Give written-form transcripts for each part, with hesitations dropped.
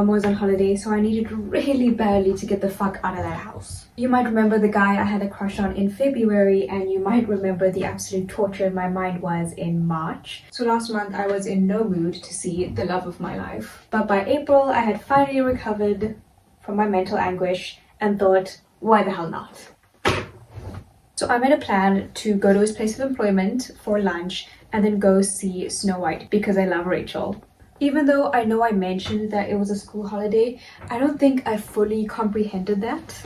was on holiday, so I needed really badly to get the fuck out of that house. You might remember the guy I had a crush on in February, and you might remember the absolute torture my mind was in March. So last month I was in no mood to see the love of my life. But by April I had finally recovered from my mental anguish and thought, why the hell not? So I made a plan to go to his place of employment for lunch and then go see Snow White because I love Rachel. Even though I know I mentioned that it was a school holiday, I don't think I fully comprehended that.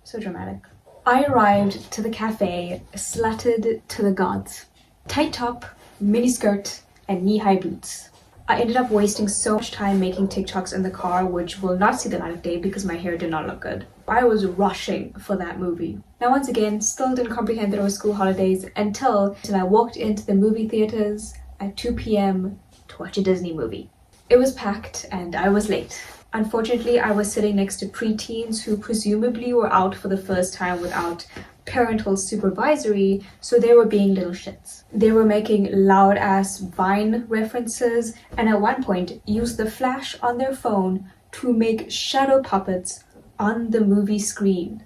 So dramatic. I arrived to the cafe slutted to the gods. Tight top, mini skirt, and knee-high boots. I ended up wasting so much time making TikToks in the car, which will not see the light of day because my hair did not look good. I was rushing for that movie. Now once again, still didn't comprehend that it was school holidays until I walked into the movie theaters at 2 p.m. to watch a Disney movie. It was packed and I was late. Unfortunately, I was sitting next to preteens who presumably were out for the first time without parental supervisory, so they were being little shits. They were making loud ass Vine references and at one point used the flash on their phone to make shadow puppets on the movie screen.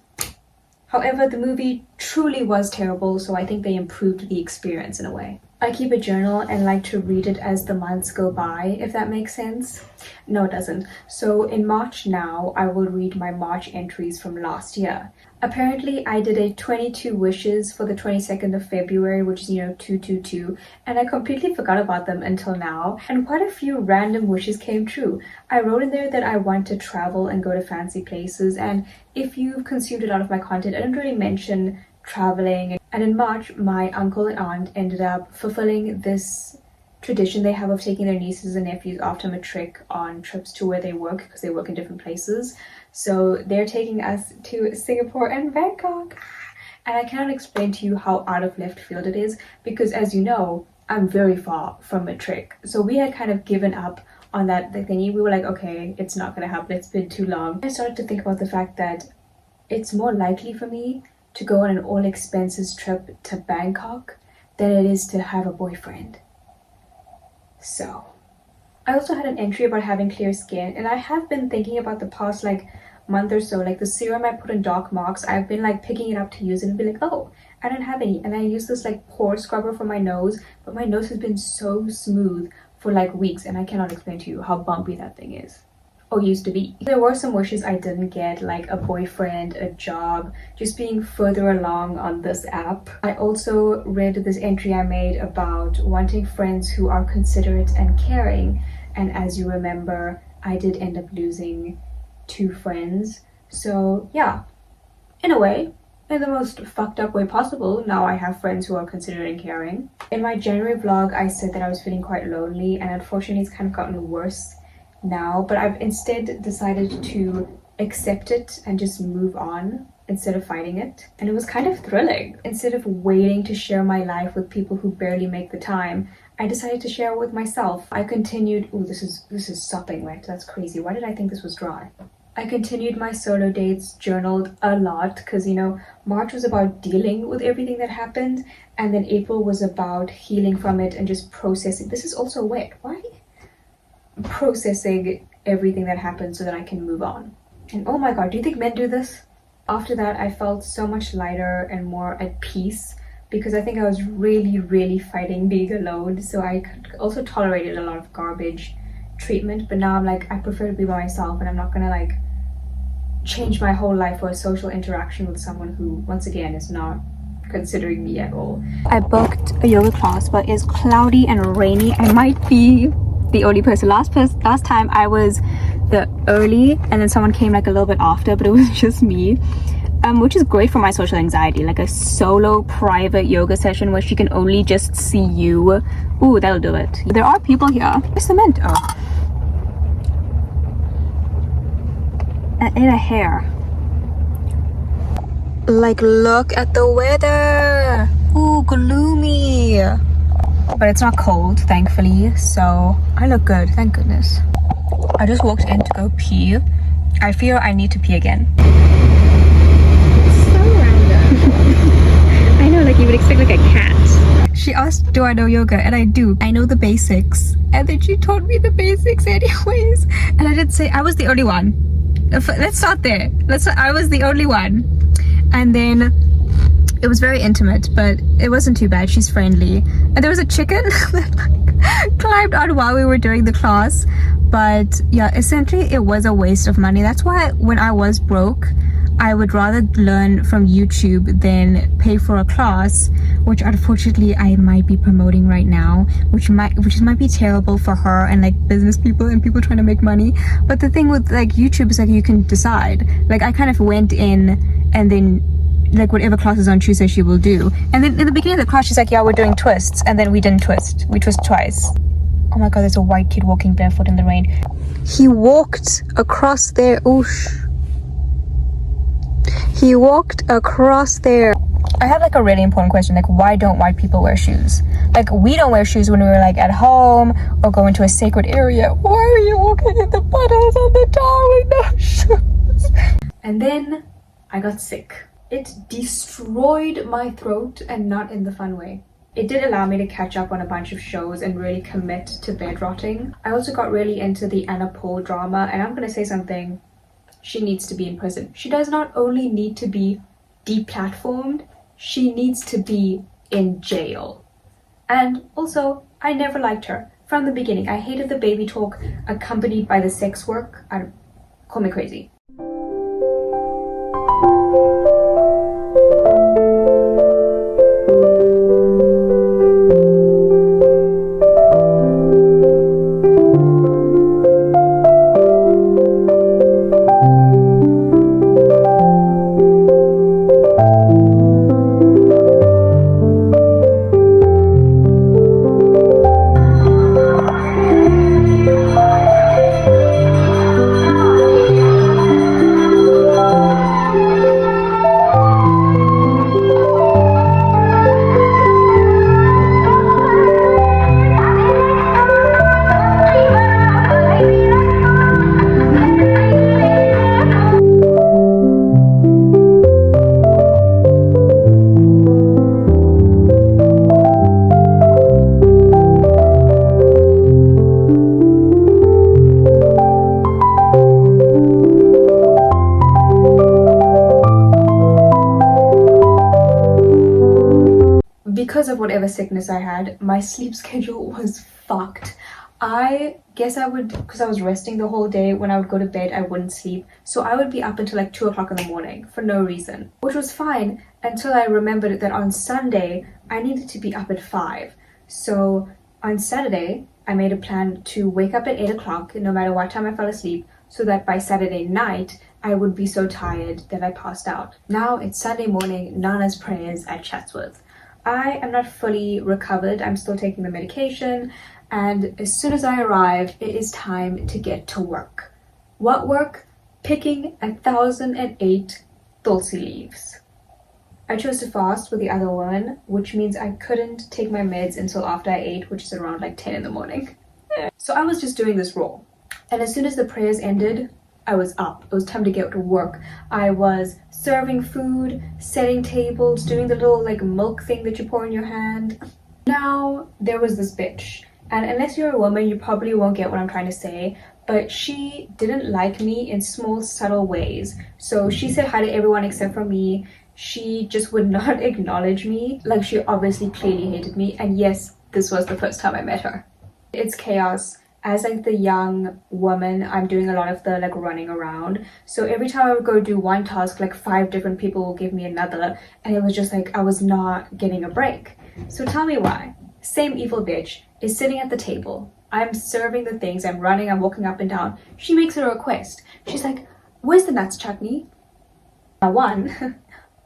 However, the movie truly was terrible, so I think they improved the experience in a way. I keep a journal and like to read it as the months go by, if that makes sense. No, it doesn't. So in March now, I will read my March entries from last year. Apparently, I did a 22 wishes for the 22nd of February, which is, 222, and I completely forgot about them until now, and quite a few random wishes came true. I wrote in there that I want to travel and go to fancy places, and if you've consumed a lot of my content, I didn't really mention traveling. And in March, my uncle and aunt ended up fulfilling this tradition they have of taking their nieces and nephews after matric on trips to where they work, because they work in different places. So they're taking us to Singapore and Bangkok. And I cannot explain to you how out of left field it is, because as you know, I'm very far from matric. So we had kind of given up on that thingy. We were like, okay, it's not gonna happen, it's been too long. I started to think about the fact that it's more likely for me to go on an all expenses trip to Bangkok than it is to have a boyfriend. So I also had an entry about having clear skin, and I have been thinking about the past month or so, the serum I put in dark marks, I've been picking it up to use it and be like, oh, I don't have any. And I use this pore scrubber for my nose, but my nose has been so smooth for weeks, and I cannot explain to you how bumpy that thing is. Or used to be. There were some wishes I didn't get, like a boyfriend, a job, just being further along on this app. I also read this entry I made about wanting friends who are considerate and caring, and as you remember, I did end up losing 2 friends. So yeah, in a way, in the most fucked up way possible, now I have friends who are considerate and caring. In my January vlog, I said that I was feeling quite lonely, and unfortunately it's kind of gotten worse now, but I've instead decided to accept it and just move on instead of fighting it. And it was kind of thrilling. Instead of waiting to share my life with people who barely make the time, I decided to share it with myself. I continued, ooh, this is sopping wet, that's crazy. Why did I think this was dry? I continued my solo dates, journaled a lot, because March was about dealing with everything that happened, and then April was about healing from it and just processing. This is also wet, why? Processing everything that happened so that I can move on. And oh my god, do you think men do this? After that, I felt so much lighter and more at peace, because I think I was really fighting being alone, so I also tolerated a lot of garbage treatment. But now I'm I prefer to be by myself, and I'm not gonna change my whole life for a social interaction with someone who, once again, is not considering me at all. I booked a yoga class, but it's cloudy and rainy. I might be the only person. Last time I was the early, and then someone came a little bit after, but it was just me, which is great for my social anxiety, a solo private yoga session where she can only just see you. Ooh, that'll do it. There are people here. Where's cement? Oh, in a hair. Look at the weather. Ooh, gloomy. But it's not cold, thankfully, so I look good, thank goodness. I just walked in to go pee. I fear I need to pee again. So random. I know, you would expect a cat. She asked, do I know yoga? And I do. I know the basics. And then she taught me the basics anyways. And I did say I was the only one. Let's start there. I was the only one. And then it was very intimate, but it wasn't too bad. She's friendly. And there was a chicken that climbed on while we were doing the class. But yeah, essentially it was a waste of money. That's why when I was broke, I would rather learn from YouTube than pay for a class, which unfortunately I might be promoting right now, which might be terrible for her and like business people and people trying to make money. But the thing with like YouTube is like you can decide. Like I kind of went in and then like whatever classes on Tuesday she will do. And then in the beginning of the class she's like, yeah, we're doing twists, and then we didn't twist. We twist twice. Oh my god, there's a white kid walking barefoot in the rain. He walked across there. Oosh. He walked across there. I have like a really important question, like why don't white people wear shoes? Like we don't wear shoes when we're like at home or go into a sacred area. Why are you walking in the puddles on the tar with no shoes? And then I got sick. It destroyed my throat, and not in the fun way. It did allow me to catch up on a bunch of shows and really commit to bed rotting. I also got really into the Anna Paul drama, and I'm gonna say something. She needs to be in prison. She does not only need to be deplatformed, she needs to be in jail. And also, I never liked her. From the beginning, I hated the baby talk accompanied by the sex work. Call me crazy. Because of whatever sickness I had, my sleep schedule was fucked. I guess I would, because I was resting the whole day, when I would go to bed, I wouldn't sleep. So I would be up until like 2 o'clock in the morning for no reason, which was fine until I remembered that on Sunday, I needed to be up at 5. So on Saturday, I made a plan to wake up at 8 o'clock, no matter what time I fell asleep, so that by Saturday night, I would be so tired that I passed out. Now it's Sunday morning, Nana's prayers at Chatsworth. I am not fully recovered. I'm still taking the medication, and as soon as I arrive, it is time to get to work. What work? Picking 1,008 tulsi leaves. I chose to fast with the other one, which means I couldn't take my meds until after I ate, which is around like 10 in the morning. So I was just doing this raw. And as soon as the prayers ended, I was up. It was time to get to work. I was serving food, setting tables, doing the little like milk thing that you pour in your hand. Now there was this bitch, and unless you're a woman you probably won't get what I'm trying to say, but she didn't like me in small subtle ways. So she said hi to everyone except for me. She just would not acknowledge me. Like she obviously clearly hated me, and yes, this was the first time I met her. It's chaos. As like the young woman, I'm doing a lot of the like running around. So every time I would go do one task, like 5 different people will give me another. And it was just like, I was not getting a break. So tell me why. Same evil bitch is sitting at the table. I'm serving the things, I'm running, I'm walking up and down. She makes a request. She's like, where's the nuts chutney? Now 1,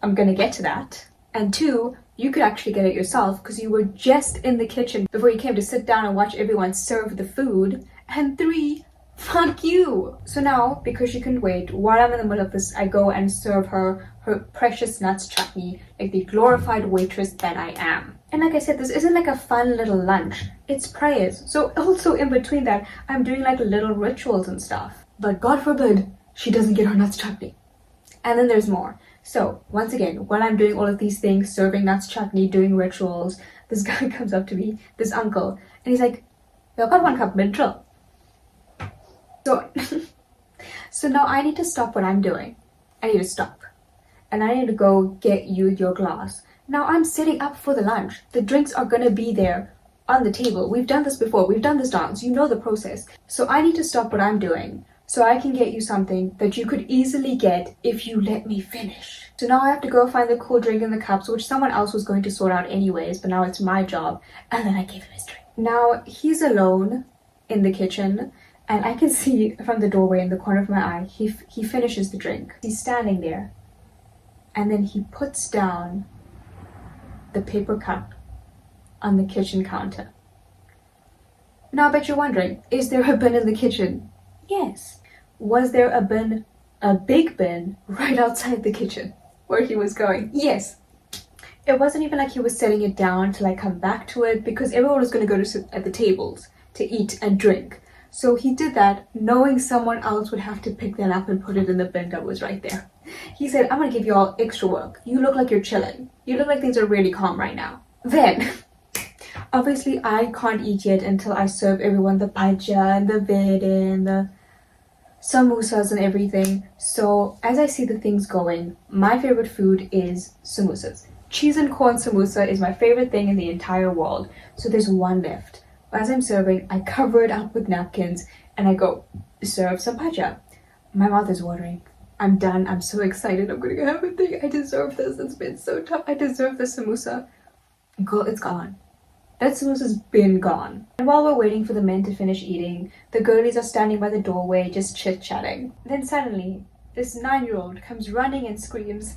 I'm gonna get to that. And 2, you could actually get it yourself because you were just in the kitchen before you came to sit down and watch everyone serve the food. And 3, fuck you. So now, because she couldn't wait, while I'm in the middle of this, I go and serve her precious nuts chutney like the glorified waitress that I am. And like I said, this isn't like a fun little lunch. It's prayers. So also in between that, I'm doing like little rituals and stuff. But God forbid, she doesn't get her nuts chutney. And then there's more. So once again, while I'm doing all of these things, serving nuts chutney, doing rituals, this guy comes up to me, this uncle, and he's like, "You got 1 cup mineral." So, so now I need to stop what I'm doing. I need to stop. And I need to go get you your glass. Now I'm setting up for the lunch. The drinks are gonna be there on the table. We've done this before. We've done this dance. You know the process. So I need to stop what I'm doing so I can get you something that you could easily get if you let me finish. So now I have to go find the cool drink in the cups, which someone else was going to sort out anyways, but now it's my job. And then I gave him his drink. Now he's alone in the kitchen, and I can see from the doorway in the corner of my eye, he finishes the drink. He's standing there, and then he puts down the paper cup on the kitchen counter. Now I bet you're wondering, is there a bin in the kitchen? Yes. Was there a bin, a big bin, right outside the kitchen where he was going? Yes. It wasn't even like he was setting it down to like come back to it, because everyone was going to go to sit at the tables to eat and drink. So he did that knowing someone else would have to pick that up and put it in the bin that was right there. He said, "I'm going to give you all extra work. You look like you're chilling. You look like things are really calm right now." Then, obviously I can't eat yet until I serve everyone the bhaja and the vada and the samosas and everything. So as I see the things going, my favorite food is samosas. Cheese and corn samosa is my favorite thing in the entire world. So there's one left. As I'm serving, I cover it up with napkins and I go, "Serve some bhaja." My mouth is watering. I'm done. I'm so excited. I'm gonna have a thing. I deserve this. It's been so tough. I deserve the samosa. Girl, it's gone. That samosa's been gone. And while we're waiting for the men to finish eating, the girlies are standing by the doorway just chit-chatting. Then suddenly, this 9-year-old comes running and screams,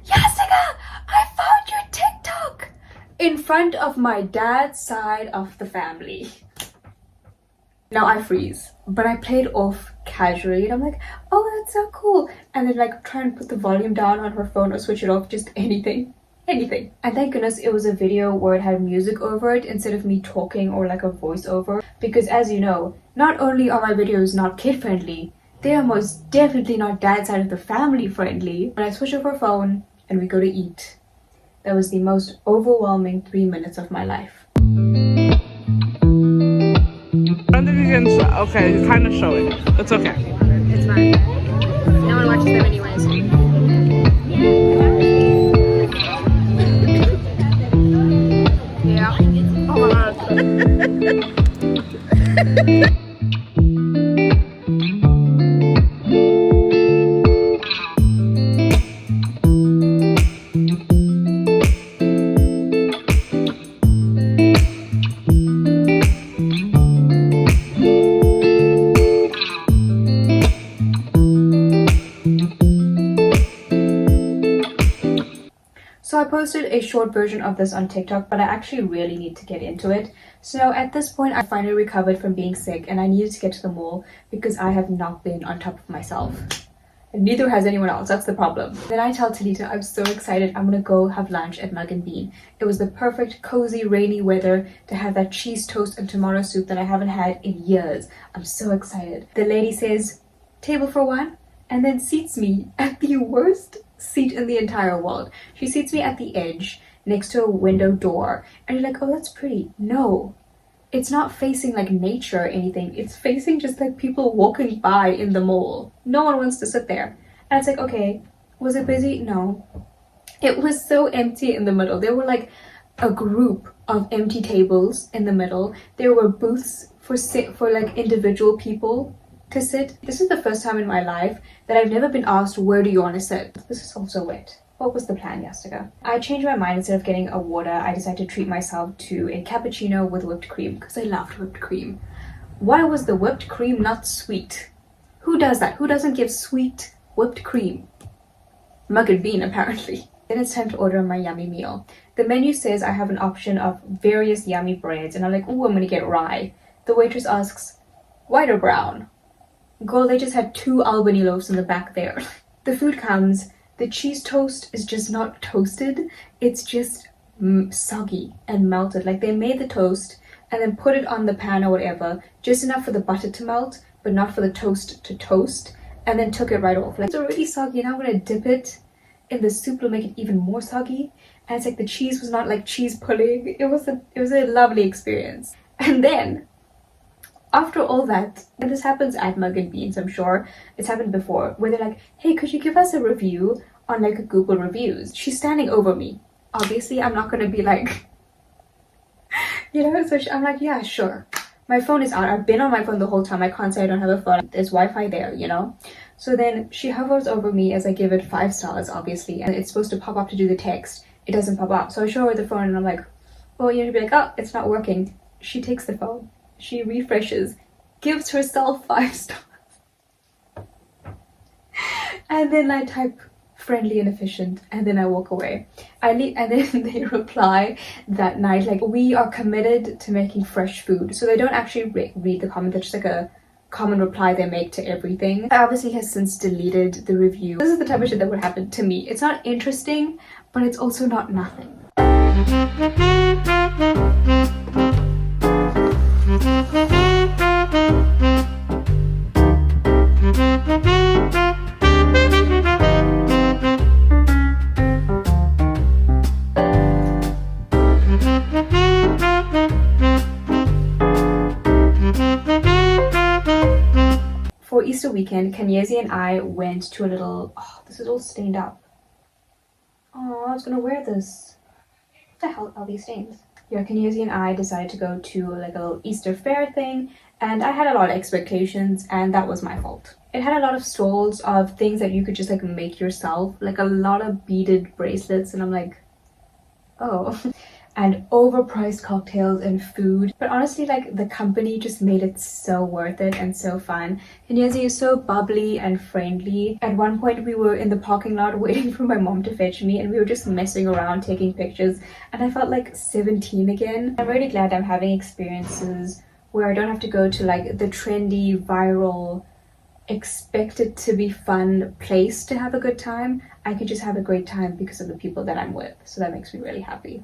"Yasika, I found your TikTok!" in front of my dad's side of the family. Now I freeze, but I play it off casually and I'm like, "Oh, that's so cool." And then like try and put the volume down on her phone or switch it off, just anything. And thank goodness it was a video where it had music over it instead of me talking or like a voiceover, because as you know, not only are my videos not kid friendly, they are most definitely not dad's side of the family friendly. When I switch off her phone and we go to eat, that was the most overwhelming 3 minutes of my life. I don't think you can show. Okay, you kind of show it. It's okay. It's fine. No one watches them anyways. Yeah. Oh my god. So I posted a short version of this on TikTok, but I actually really need to get into it. So at this point, I finally recovered from being sick and I needed to get to the mall because I have not been on top of myself. And neither has anyone else, that's the problem. Then I tell Talita I'm so excited, I'm gonna go have lunch at Mug and Bean. It was the perfect, cozy, rainy weather to have that cheese toast and tomato soup that I haven't had in years. I'm so excited. The lady says, "Table for one?" and then seats me at the worst seat in the entire world. She seats me at the edge next to a window door and you're like, "Oh, that's pretty." No, it's not facing like nature or anything. It's facing just like people walking by in the mall. No one wants to sit there. And it's like, okay, was it busy? No. It was so empty in the middle. There were like a group of empty tables in the middle. There were booths for like individual people to sit. This is the first time in my life that I've never been asked, "Where do you want to sit?" This is also wet. What was the plan yesterday? I changed my mind. Instead of getting a water, I decided to treat myself to a cappuccino with whipped cream because I loved whipped cream. Why was the whipped cream not sweet? Who does that? Who doesn't give sweet whipped cream? Mug and Bean, apparently. Then it's time to order my yummy meal. The menu says I have an option of various yummy breads and I'm like, "Ooh, I'm gonna get rye." The waitress asks, "White or brown?" Girl, they just had 2 Albany loaves in the back there. The food comes. The cheese toast is just not toasted. It's just soggy and melted. Like they made the toast and then put it on the pan or whatever, just enough for the butter to melt, but not for the toast to toast, and then took it right off. Like it's already soggy and I'm gonna dip it in the soup will make it even more soggy. And it's like the cheese was not like cheese pudding. It was a lovely experience. And then after all that, and this happens at Mug and Beans, I'm sure it's happened before, where they're like, hey, could you give us a review on like Google reviews? She's standing over me. Obviously, I'm not gonna be like, you know, so I'm like, yeah, sure. My phone is out. I've been on my phone the whole time. I can't say I don't have a phone. There's Wi-Fi there, you know? So then she hovers over me as I give it 5 stars, obviously, and it's supposed to pop up to do the text. It doesn't pop up. So I show her the phone and I'm like, well, you need to be like, oh, it's not working. She takes the phone. She refreshes, gives herself 5 stars. And then I type friendly and efficient, and then I walk away. I leave, and then they reply that night like, we are committed to making fresh food. So they don't actually read the comment. That's just like a common reply they make to everything. I obviously has since deleted the review. This is the type of shit that would happen to me. It's not interesting, but it's also not nothing. For Easter weekend, Kenyezi and I went to a little, oh, this is all stained up. Oh, I was gonna wear this. What the hell are these stains? Yeah, Kenyezi and I decided to go to like a little Easter fair thing, and I had a lot of expectations, and that was my fault. It had a lot of stalls of things that you could just like make yourself, like a lot of beaded bracelets, and I'm like, oh. And overpriced cocktails and food. But honestly, like, the company just made it so worth it and so fun. Kenyezi is so bubbly and friendly. At one point, we were in the parking lot waiting for my mom to fetch me, and we were just messing around, taking pictures, and I felt like 17 again. I'm really glad I'm having experiences where I don't have to go to like the trendy, viral, expect it to be fun place to have a good time. I could just have a great time because of the people that I'm with. So that makes me really happy.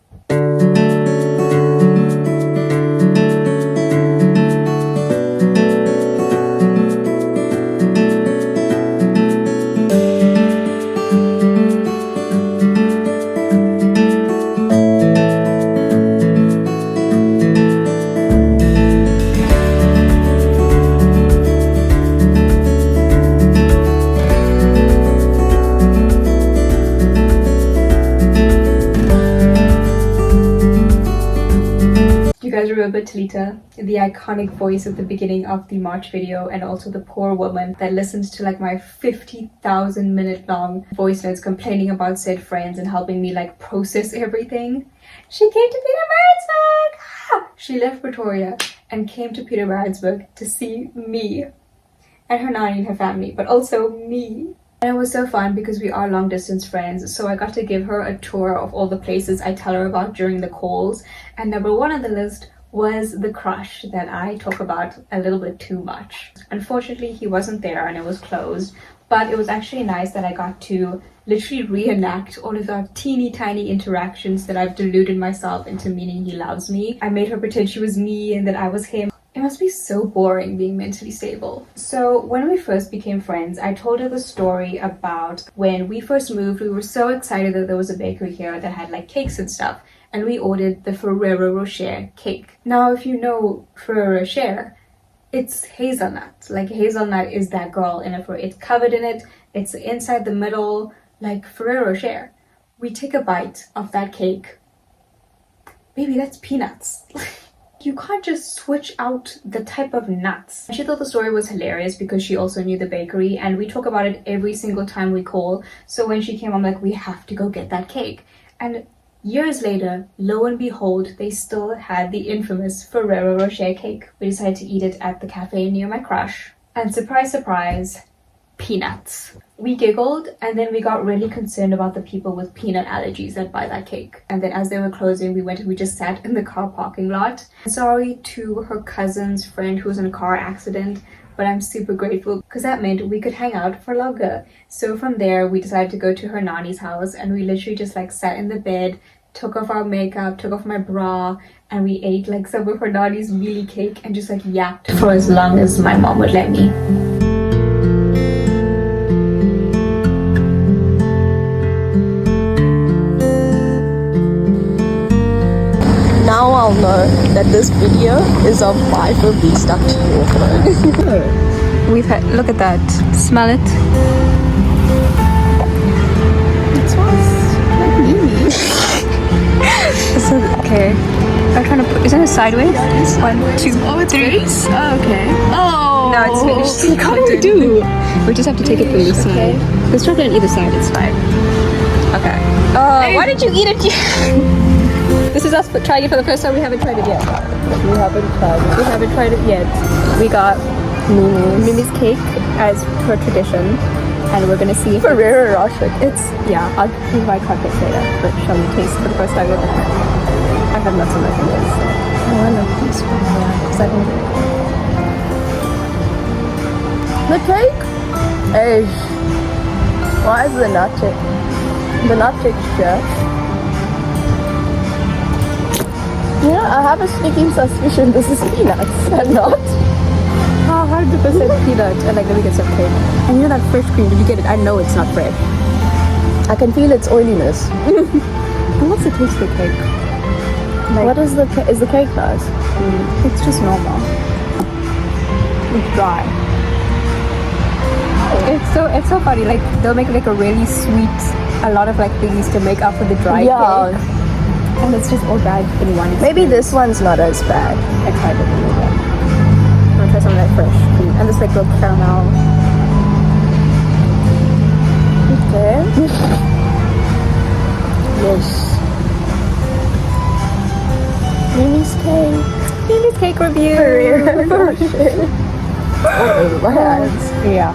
You guys remember Talita, the iconic voice at the beginning of the March video, and also the poor woman that listens to like my 50,000 minute long voice notes complaining about said friends and helping me like process everything. She came to Peter She left Pretoria and came to Peter to see me and her nanny and her family, but also me. And it was so fun because we are long distance friends, so I got to give her a tour of all the places I tell her about during the calls, and number 1 on the list was the crush that I talk about a little bit too much. Unfortunately, he wasn't there and it was closed, but it was actually nice that I got to literally reenact all of our teeny tiny interactions that I've deluded myself into meaning he loves me. I made her pretend she was me and that I was him. It must be so boring being mentally stable. So when we first became friends, I told her the story about when we first moved. We were so excited that there was a bakery here that had like cakes and stuff, and we ordered the Ferrero Rocher cake. Now, if you know Ferrero Rocher, it's hazelnut. Like, hazelnut is that girl in it. It's covered in it. It's inside the middle, like Ferrero Rocher. We take a bite of that cake. Baby, that's peanuts. You can't just switch out the type of nuts. She thought the story was hilarious because she also knew the bakery, and we talk about it every single time we call. So when she came, I'm like, we have to go get that cake. And years later, lo and behold, they still had the infamous Ferrero Rocher cake. We decided to eat it at the cafe near my crush. And surprise, surprise, peanuts. We giggled, and then we got really concerned about the people with peanut allergies that buy that cake. And then as they were closing, we went and we just sat in the car parking lot. Sorry to her cousin's friend who was in a car accident, but I'm super grateful because that meant we could hang out for longer. So from there, we decided to go to her nanny's house, and we literally just like sat in the bed, took off our makeup, took off my bra, and we ate like some of her nanny's mealy cake and just like yapped for as long as my mom would let me. all know that this video is of my being stuck to water. We've had, look at that. Smell it. It smells like me. So, okay. I'm trying to put, isn't it sideways? 1, 2, Oh, it's 3. finished? Oh, okay. Oh. No, it's finished. You What can't do we do do? it. We just have to take it from this side. There's chocolate on either side, it's fine. Okay. Oh, why did you eat it? This is us trying it for the first time. We haven't tried it yet. We haven't tried it. We haven't tried it yet. We got Mimi's cake as per tradition. And we're gonna see if Ferrero Rocher. it's, yeah, I'll provide context later. But shall we taste for the first time? I have nuts on my fingers. I want a piece from there. Because I think The cake? Hey. Why is the nut texture? You know, I have a sneaking suspicion this is peanuts and not. 100% peanut. And like, let me get some cake. And you know that fresh cream, did you get it? I know it's not fresh. I can feel its oiliness. And what's the taste of the cake? Like, What is the cake nice? it's just normal. It's dry. It's so funny. Like they'll make like a really sweet, a lot of like things to make up for the dry Yeah. cake, and it's just all bad in one. Maybe this one's not as bad. I tried it a little bit. I'm gonna try some of that fresh cream and this like little caramel. Okay. Yes. Mimi's cake. Mimi's cake review. Oh, my hands. Yeah.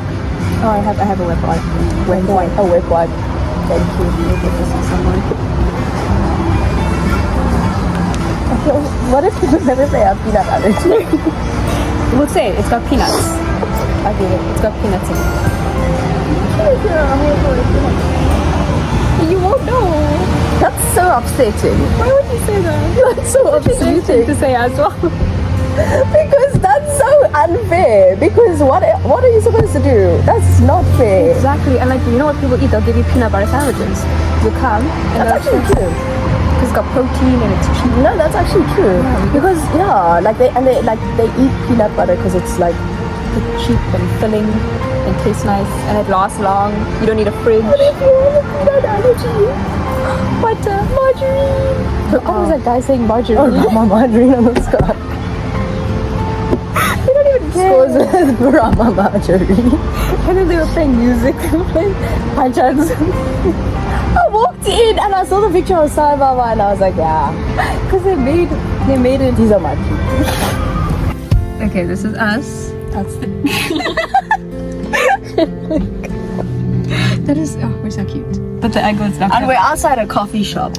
Oh, I have a wet wipe. Wet wipe. A whip wipe. Thank you. I'll give this to someone. What if they have peanut allergy? We'll say it's got peanuts. It's got peanuts in it. You won't know. That's so upsetting. Why would you say that? That's so You think upsetting. to say as well. Because that's so unfair. Because what are you supposed to do? That's not fair. Exactly, and like you know what people eat? They'll give you peanut butter sandwiches. You come and That's actually true. because it's got protein and it's cheap. No, that's actually true. Because they eat peanut butter because it's like It's cheap and filling and tastes nice and it lasts long. You don't need a fridge. What if you have a peanut allergy? Butter, margarine. Oh, was that guy saying margarine? Oh, Mama margarine on the sky. They don't even Scores with Brahma margarine. And then they were playing music. They were playing bhajans. I walked in and I saw the picture of Sai Baba and I was like, yeah, Because they made it. these are my people. Okay, this is us. That's the. That is. Oh, we're so cute. But the egg was not. And we're outside a coffee shop.